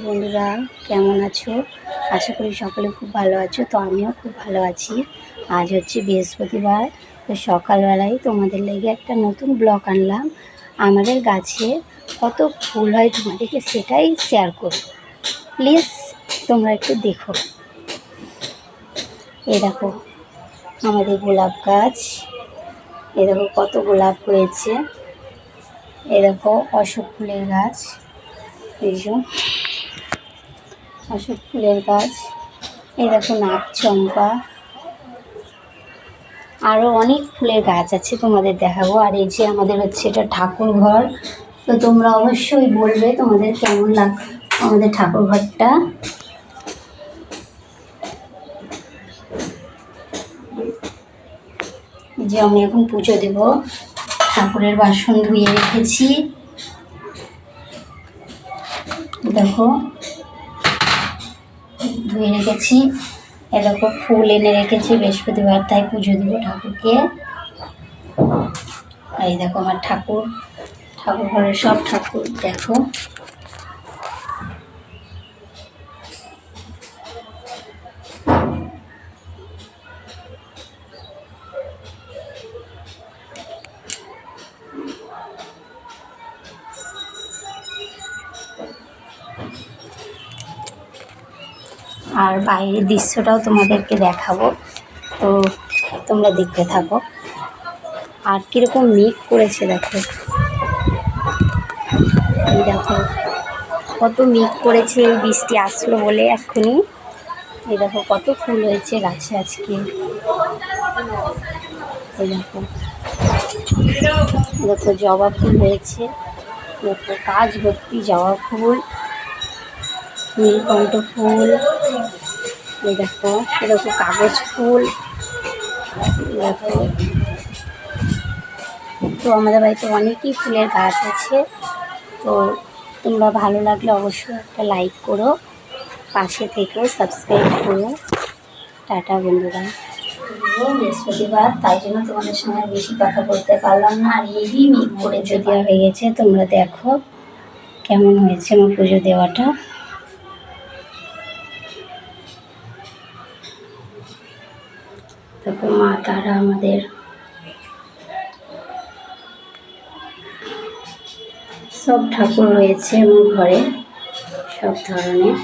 বন্ধুরা, কেমন আছো? আশা করি সকলে খুব ভালো আছো। তো আমিও খুব ভালো আছি। আজ হচ্ছে বৃহস্পতিবার। তো সকালবেলায় তোমাদের লেগে একটা নতুন ব্লগ আনলাম। আমাদের গাছে কত ফুল হয় তোমাদেরকে সেটাই শেয়ার করব। প্লিজ তোমরা একটু দেখো। এ দেখো আমাদের গোলাপ গাছ। এ দেখো কত গোলাপ হয়েছে। এ দেখো অশোক ফুলের গাছ। এই যে অশোক ফুলের গাছ। এই দেখো নাক চম্পা। আরও অনেক ফুলের গাছ আছে, তোমাদের দেখাবো। আর এই যে আমাদের হচ্ছে এটা ঠাকুর ঘর। তো তোমরা অবশ্যই বলবে তোমাদের কেমন আমাদের ঠাকুর ঘরটা। যে আমি এখন পুজো দেব, ঠাকুরের বাসন ধুয়ে রেখেছি। দেখো ধুয়ে রেখেছি। এ দেখো ফুল এনে রেখেছি, বৃহস্পতিবার তাই পুজো দেবো ঠাকুরকে। এই দেখো আমার ঠাকুর ঘরের সব ঠাকুর দেখো। আর বাইরের দৃশ্যটাও তোমাদেরকে দেখাবো, তো তোমরা দেখতে থাকো। আর কীরকম মেঘ করেছে দেখো, এই দেখো কত মেঘ করেছে। এই বৃষ্টি আসলো বলে এক্ষুনি। এই দেখো কত ফুল হয়েছে গাছে আজকে। এই দেখো দেখো জবা ফুল হয়েছে। দেখো গাছ ভর্তি জবা ফুল, নীলকণ্ঠ ফুল। এই দেখো কাগজ ফুল। দেখো তো আমাদের বাড়িতে অনেকই ফুলের গাছ আছে। তো তোমরা ভালো লাগলে অবশ্যই একটা লাইক করো, পাশে থেকে সাবস্ক্রাইব করো। টাটা বন্ধুরা। বৃহস্পতিবার তাই জন্য তোমাদের সঙ্গে বেশি কথা বলতে পারলাম না। আর এই মেঘ করে দেওয়া হয়ে গেছে। তোমরা দেখো কেমন হয়েছে আমার পুজো দেওয়াটা। তারপর মা তারা আমাদের সব ঠাকুর রয়েছে আমার ঘরে, সব ধরনের।